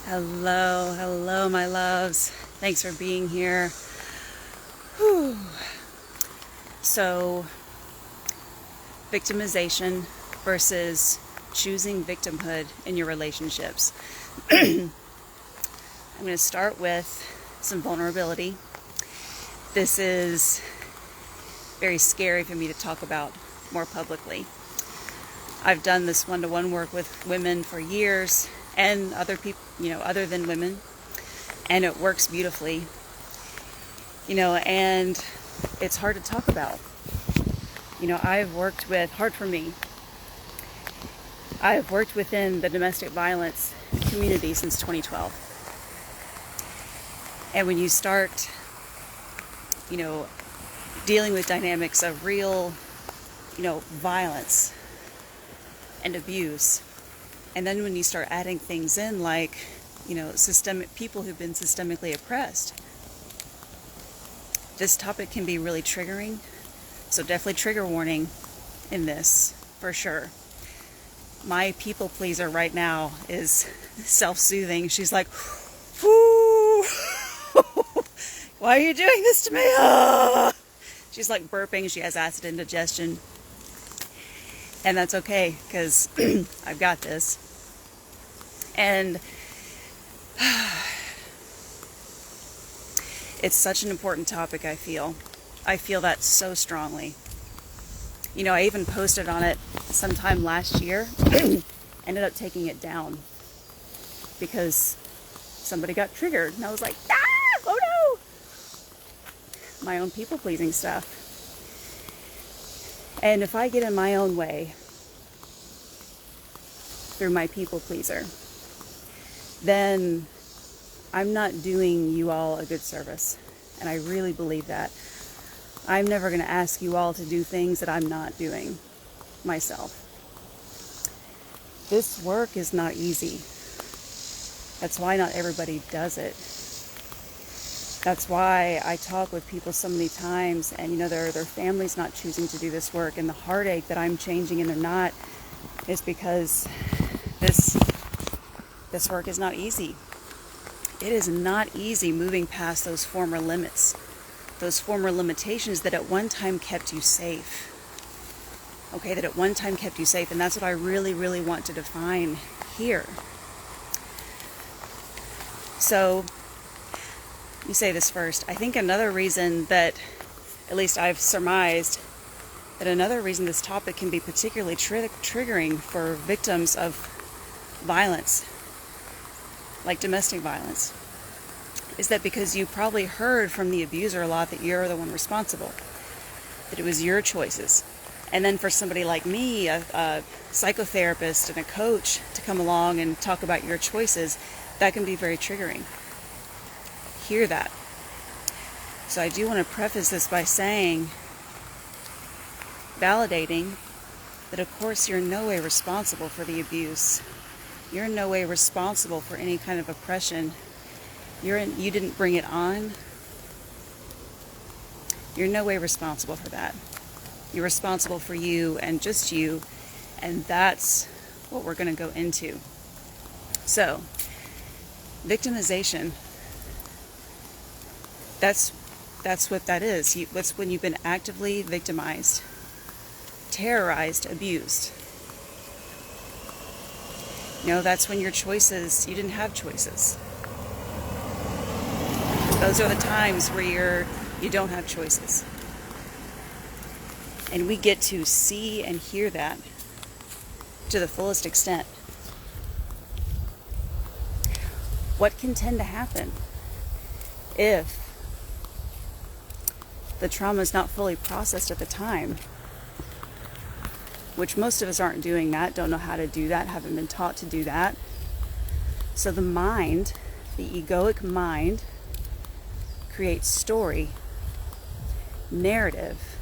Hello, hello, my loves. Thanks for being here. Whew. So, victimization versus choosing victimhood in your relationships. I'm going to start with some vulnerability. This is very scary for me to talk about more publicly. I've done this one-to-one work with women for years and other people, other than women, and it works beautifully, and it's hard to talk about. Hard for me. I've worked within the domestic violence community since 2012. And when you start, dealing with dynamics of real, violence and abuse, and then when you start adding things in like, systemic people who've been systemically oppressed, this topic can be really triggering. So definitely trigger warning in this, for sure. My people pleaser right now is self-soothing. She's like, "Whoo, why are you doing this to me?" Ah. She's like burping. She has acid indigestion. And that's okay, because I've got this. And it's such an important topic, I feel. I feel that so strongly. I even posted on it sometime last year. Ended up taking it down because somebody got triggered. And I was like, oh no! My own people-pleasing stuff. And if I get in my own way through my people-pleaser, then I'm not doing you all a good service. And I really believe that. I'm never going to ask you all to do things that I'm not doing myself. This work is not easy. That's why not everybody does it. That's why I talk with people so many times, and their family's not choosing to do this work, and the heartache that I'm changing and they're not is because this work is not easy. It is not easy moving past those former limits, those former limitations that at one time kept you safe. Okay, that at one time kept you safe, and that's what I really, really want to define here. So, let me say this first. I think another reason that, at least I've surmised, that another reason this topic can be particularly triggering for victims of violence, like domestic violence, is that because you probably heard from the abuser a lot that you're the one responsible, that it was your choices. And then for somebody like me, a psychotherapist and a coach, to come along and talk about your choices, that can be very triggering. Hear that. So I do want to preface this by saying, validating that of course you're in no way responsible for the abuse. You're in no way responsible for any kind of oppression. You didn't bring it on. You're in no way responsible for that. You're responsible for you and just you, and that's what we're going to go into. So, victimization. That's what that is. That's when you've been actively victimized, terrorized, abused. That's when your choices, you didn't have choices. Those are the times where you don't have choices. And we get to see and hear that to the fullest extent. What can tend to happen if the trauma is not fully processed at the time, which most of us aren't doing that, don't know how to do that, haven't been taught to do that. So the mind, the egoic mind, creates story, narrative.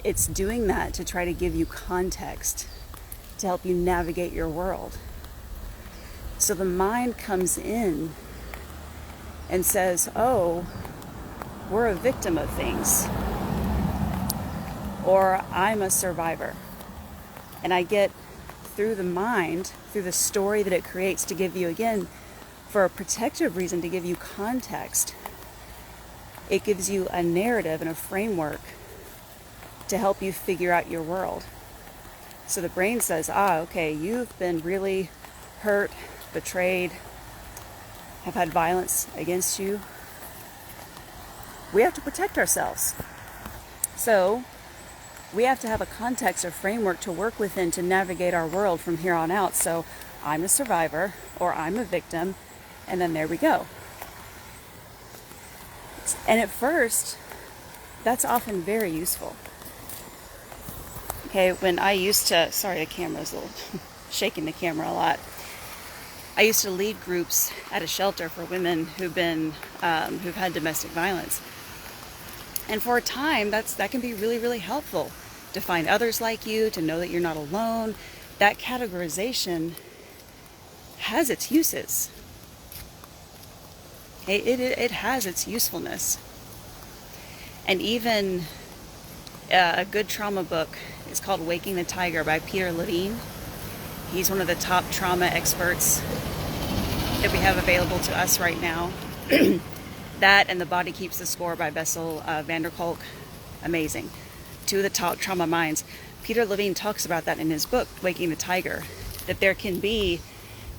It's doing that to try to give you context, to help you navigate your world. So the mind comes in and says, oh, we're a victim of things. Or I'm a survivor. And I get through the mind, through the story that it creates to give you, again, for a protective reason, to give you context. It gives you a narrative and a framework to help you figure out your world. So the brain says, okay, you've been really hurt, betrayed, have had violence against you. We have to protect ourselves. So we have to have a context or framework to work within to navigate our world from here on out. So I'm a survivor, or I'm a victim, and then there we go. And at first, that's often very useful. Okay, when I used to, sorry, the camera's a little shaking the camera a lot. I used to lead groups at a shelter for women who've had domestic violence. And for a time, that can be really, really helpful to find others like you, to know that you're not alone. That categorization has its uses. It has its usefulness. And even a good trauma book is called Waking the Tiger by Peter Levine. He's one of the top trauma experts that we have available to us right now. That and The Body Keeps the Score by Bessel van der Kolk. Amazing. Two of the top trauma minds. Peter Levine talks about that in his book, Waking the Tiger, that there can be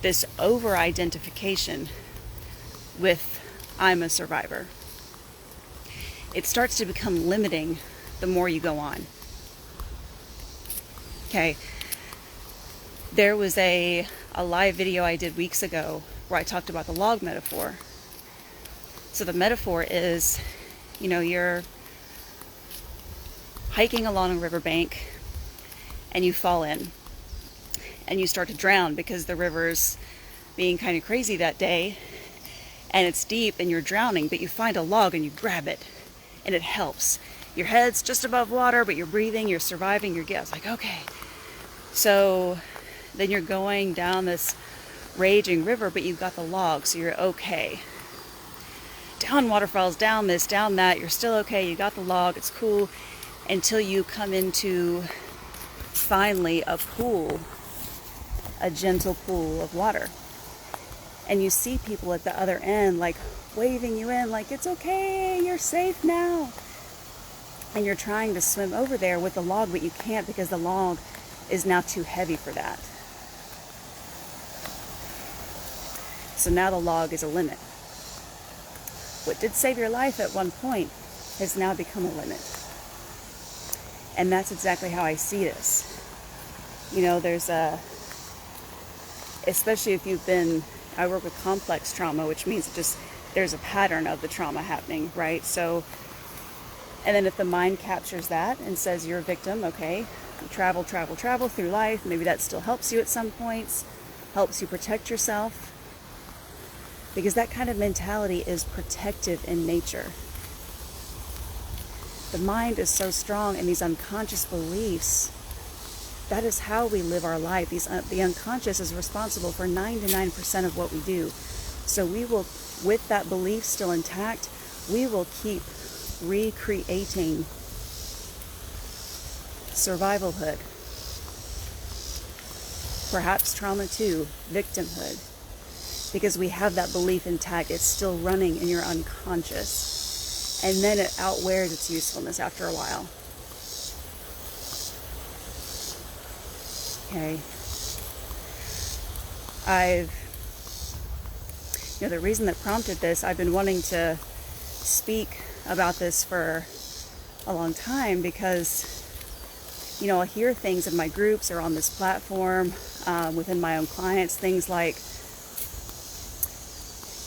this over-identification with I'm a survivor. It starts to become limiting the more you go on. Okay. There was a live video I did weeks ago where I talked about the log metaphor. So the metaphor is, you're hiking along a riverbank and you fall in and you start to drown because the river's being kind of crazy that day and it's deep and you're drowning, but you find a log and you grab it and it helps. Your head's just above water, but you're breathing, you're surviving, you're it's like, okay. So then you're going down this raging river, but you've got the log, so you're okay. Down waterfalls, down this, down that, you're still okay, you got the log, it's cool, until you come into, finally, a pool, a gentle pool of water. And you see people at the other end, like, waving you in, like, it's okay, you're safe now. And you're trying to swim over there with the log, but you can't because the log is now too heavy for that. So now the log is a limit. What did save your life at one point has now become a limit. And that's exactly how I see this. There's especially if I work with complex trauma, which means there's a pattern of the trauma happening, right? So, and then if the mind captures that and says you're a victim, okay, you travel through life, maybe that still helps you at some points, helps you protect yourself. Because that kind of mentality is protective in nature. The mind is so strong in these unconscious beliefs. That is how we live our life. The unconscious is responsible for 99% of what we do. So we will, with that belief still intact, we will keep recreating survivalhood. Perhaps trauma too, victimhood. Because we have that belief intact, it's still running in your unconscious. And then it outwears its usefulness after a while. Okay. The reason that prompted this, I've been wanting to speak about this for a long time because, I'll hear things in my groups or on this platform, within my own clients, things like,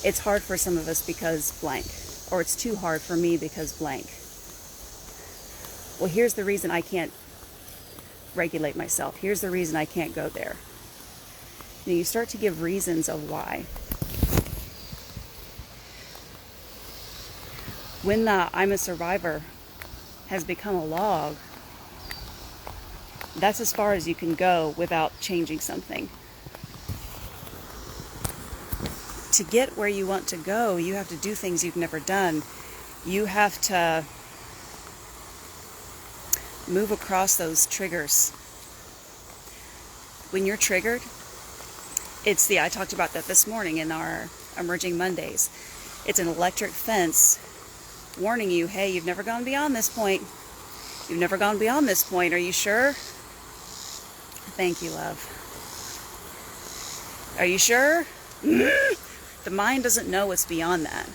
it's hard for some of us because blank, or it's too hard for me because blank. Well, here's the reason I can't regulate myself. Here's the reason I can't go there. You start to give reasons of why. When the I'm a survivor has become a log, that's as far as you can go without changing something. To get where you want to go, you have to do things you've never done. You have to move across those triggers. When you're triggered, I talked about that this morning in our Emerging Mondays. It's an electric fence warning you, hey, you've never gone beyond this point. You've never gone beyond this point. Are you sure? Thank you, love. Are you sure? The mind doesn't know what's beyond that.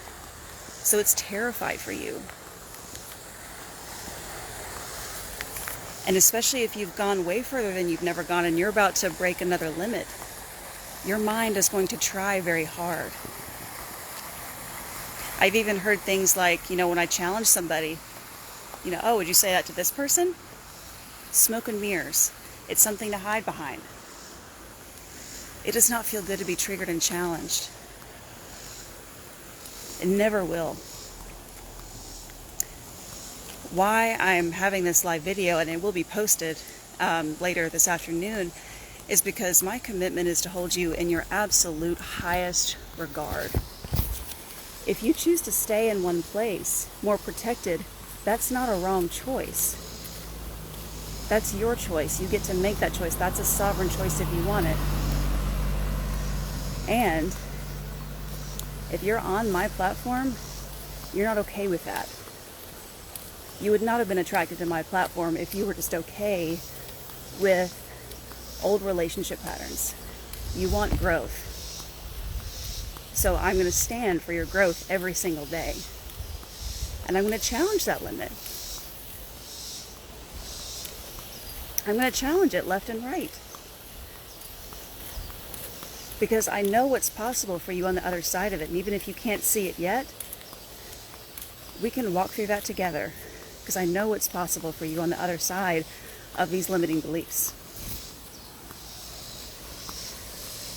So it's terrified for you. And especially if you've gone way further than you've never gone and you're about to break another limit, your mind is going to try very hard. I've even heard things like, when I challenge somebody, oh, would you say that to this person? Smoke and mirrors. It's something to hide behind. It does not feel good to be triggered and challenged. It never will. Why I'm having this live video, and it will be posted later this afternoon, is because my commitment is to hold you in your absolute highest regard. If you choose to stay in one place, more protected, that's not a wrong choice. That's your choice. You get to make that choice. That's a sovereign choice if you want it. And if you're on my platform, you're not okay with that. You would not have been attracted to my platform if you were just okay with old relationship patterns. You want growth. So I'm going to stand for your growth every single day. And I'm going to challenge that limit. I'm going to challenge it left and right. Because I know what's possible for you on the other side of it. And even if you can't see it yet, we can walk through that together. Because I know what's possible for you on the other side of these limiting beliefs.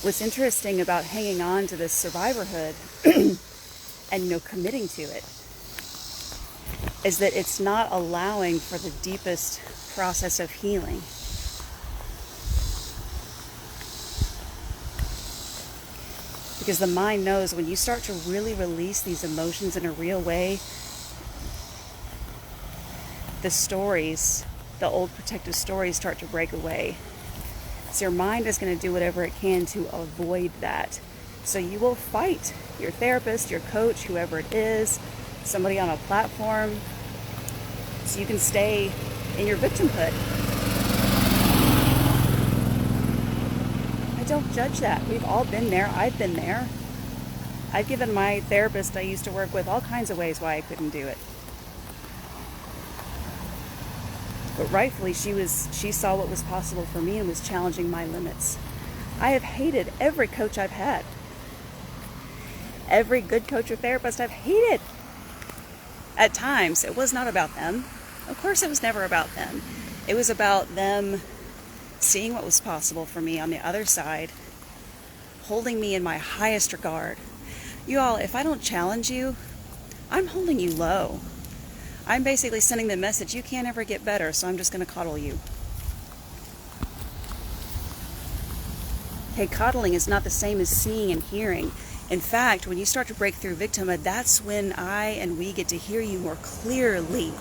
What's interesting about hanging on to this survivorhood and committing to it is that it's not allowing for the deepest process of healing. Because the mind knows when you start to really release these emotions in a real way, the stories, the old protective stories start to break away. So your mind is going to do whatever it can to avoid that. So you will fight your therapist, your coach, whoever it is, somebody on a platform, so you can stay in your victimhood. I don't judge that. We've all been there. I've been there. I've given my therapist I used to work with all kinds of ways why I couldn't do it. But rightfully, she saw what was possible for me and was challenging my limits. I have hated every coach I've had. Every good coach or therapist I've hated. At times, it was not about them. Of course, it was never about them. It was about them seeing what was possible for me on the other side, holding me in my highest regard. You all, if I don't challenge you, I'm holding you low. I'm basically sending the message, you can't ever get better, so I'm just going to coddle you. Hey, coddling is not the same as seeing and hearing. In fact, when you start to break through victimhood, that's when I and we get to hear you more clearly.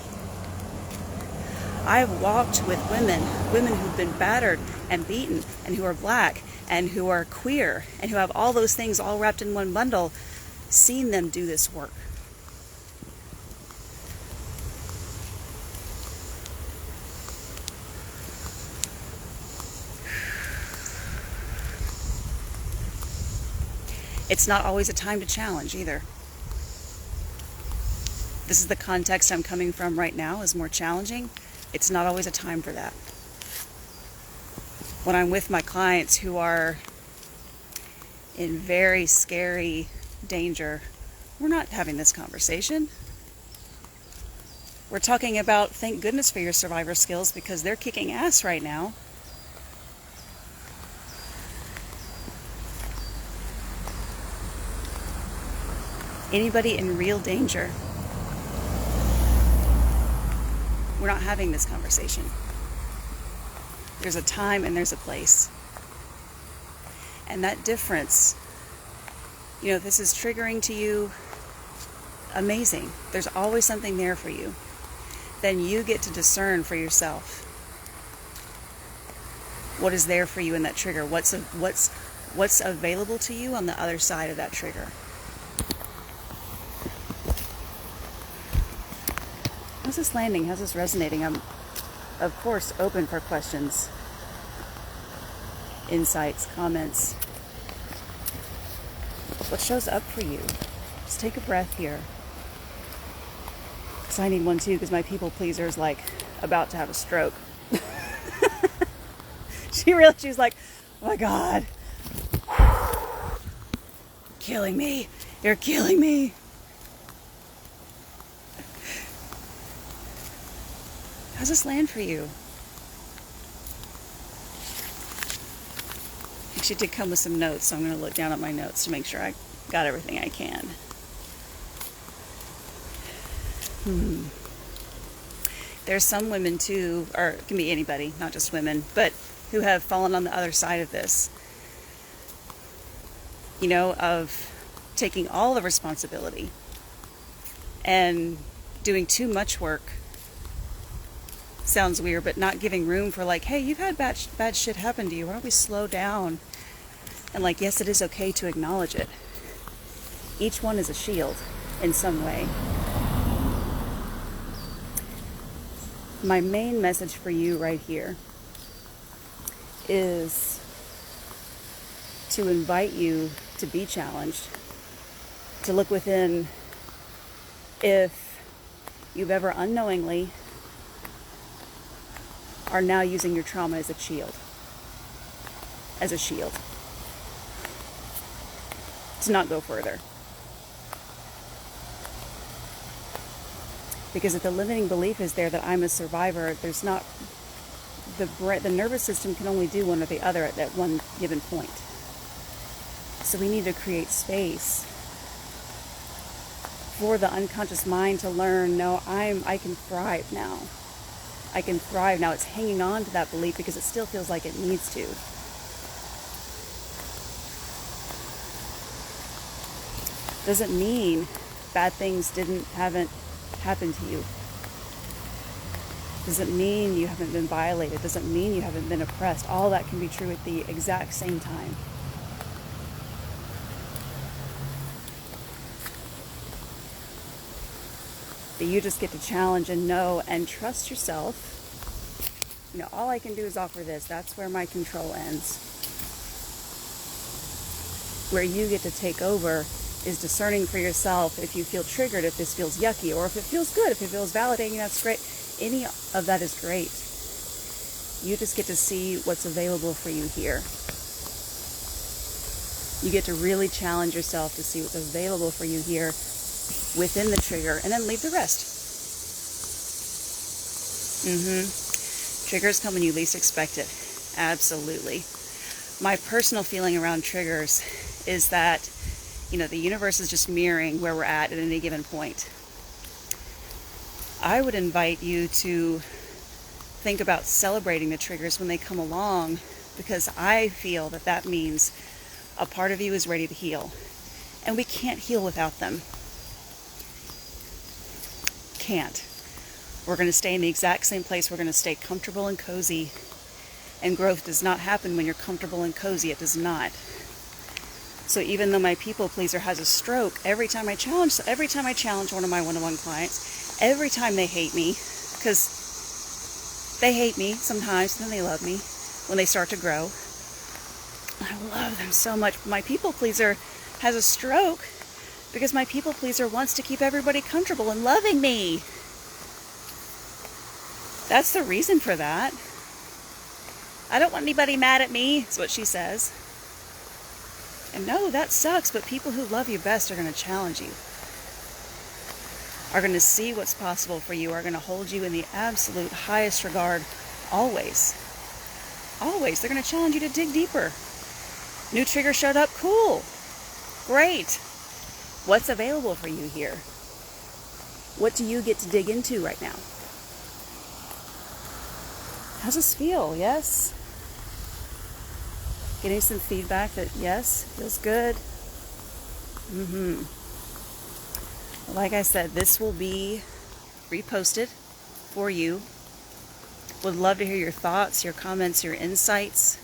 I've walked with women who've been battered and beaten, and who are black, and who are queer, and who have all those things all wrapped in one bundle, seen them do this work. It's not always a time to challenge either. This is the context I'm coming from right now, is more challenging. It's not always a time for that. When I'm with my clients who are in very scary danger, we're not having this conversation. We're talking about, thank goodness for your survivor skills, because they're kicking ass right now. Anybody in real danger, we're not having this conversation. There's a time and there's a place. And that difference, if this is triggering to you, amazing. There's always something there for you. Then you get to discern for yourself. What is there for you in that trigger? What's available to you on the other side of that trigger? How's this landing? How's this resonating? I'm, of course, open for questions, insights, comments. What shows up for you? Just take a breath here. Because I need one too, because my people pleaser is like about to have a stroke. She's like, oh my God. Killing me. You're killing me. How's this land for you? She did come with some notes, so I'm going to look down at my notes to make sure I got everything I can. There's some women too, or it can be anybody, not just women, but who have fallen on the other side of this. You know, of taking all the responsibility and doing too much work. Sounds weird, but not giving room for like, hey, you've had bad shit happen to you. Why don't we slow down? And like, yes, it is okay to acknowledge it. Each one is a shield in some way. My main message for you right here is to invite you to be challenged, to look within if you've ever unknowingly are now using your trauma as a shield. As a shield. To not go further. Because if the limiting belief is there that I'm a survivor, there's not, the nervous system can only do one or the other at that one given point. So we need to create space for the unconscious mind to learn, no, I can thrive now. I can thrive now. It's hanging on to that belief because it still feels like it needs to. Doesn't mean bad things haven't happened to you. Doesn't mean you haven't been violated. Doesn't mean you haven't been oppressed. All that can be true at the exact same time. But you just get to challenge and know and trust yourself. You know, all I can do is offer this. That's where my control ends. Where you get to take over is discerning for yourself if you feel triggered, if this feels yucky, or if it feels good, if it feels validating, that's great. Any of that is great. You just get to see what's available for you here. You get to really challenge yourself to see what's available for you here within the trigger, and then leave the rest. Triggers come when you least expect it. Absolutely. My personal feeling around triggers is that, you know, the universe is just mirroring where we're at any given point. I would invite you to think about celebrating the triggers when they come along, because I feel that that means a part of you is ready to heal. And we can't heal without them. Can't. We're going to stay in the exact same place. We're going to stay comfortable and cozy. And growth does not happen when you're comfortable and cozy. It does not. So even though my people pleaser has a stroke, every time I challenge one of my one-on-one clients, every time they hate me, because they hate me sometimes, and then they love me when they start to grow. I love them so much. My people pleaser has a stroke because my people pleaser wants to keep everybody comfortable and loving me. That's the reason for that. I don't want anybody mad at me, is what she says. And no, that sucks, but people who love you best are going to challenge you. Are going to see what's possible for you, are going to hold you in the absolute highest regard, always. Always. They're going to challenge you to dig deeper. New trigger showed up, cool. Great. What's available for you here? What do you get to dig into right now? How's this feel? Yes? Getting some feedback that yes, feels good. Like I said, this will be reposted for you Would love to hear your thoughts, your comments, your insights.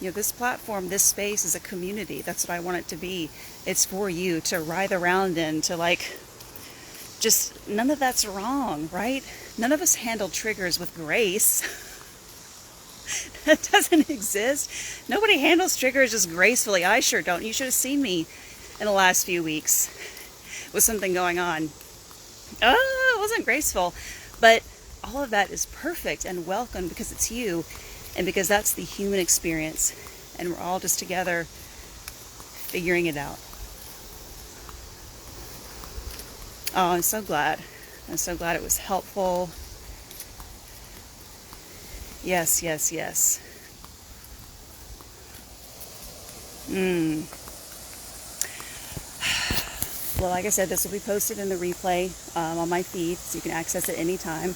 You know, this platform, this space is a community. That's what I want it to be. It's for you to writhe around in, to like, just none of that's wrong, right? None of us handle triggers with grace. That doesn't exist. Nobody handles triggers just gracefully. I sure don't. You should have seen me in the last few weeks with something going on. Oh, it wasn't graceful. But all of that is perfect and welcome because it's you and because that's the human experience. And we're all just together figuring it out. Oh, I'm so glad. I'm so glad it was helpful. Yes, yes, yes. Well, like I said, this will be posted in the replay on my feed, so you can access it anytime.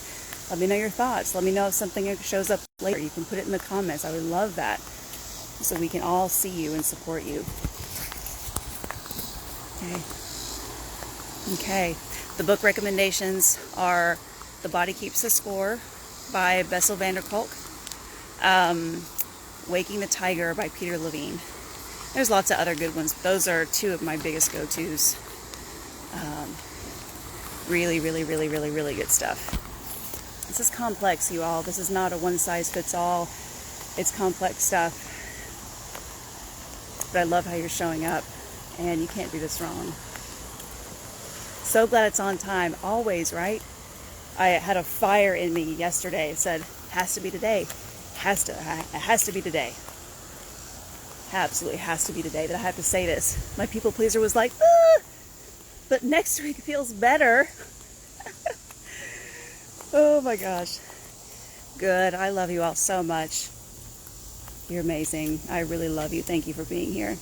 Let me know your thoughts. Let me know if something shows up later. You can put it in the comments. I would love that, so we can all see you and support you. Okay. The book recommendations are The Body Keeps the Score by Bessel van der Kolk, Waking the Tiger by Peter Levine. There's lots of other good ones, but those are two of my biggest go-tos. Really, really, really, really, really good stuff. This is complex, you all. This is not a one-size-fits-all. It's complex stuff. But I love how you're showing up, and you can't do this wrong. So glad it's on time. Always, right? I had a fire in me yesterday. It said, has to be today. It has to be today. Absolutely has to be today that I have to say this. My people pleaser was like, but next week feels better. Oh my gosh. Good. I love you all so much. You're amazing. I really love you. Thank you for being here.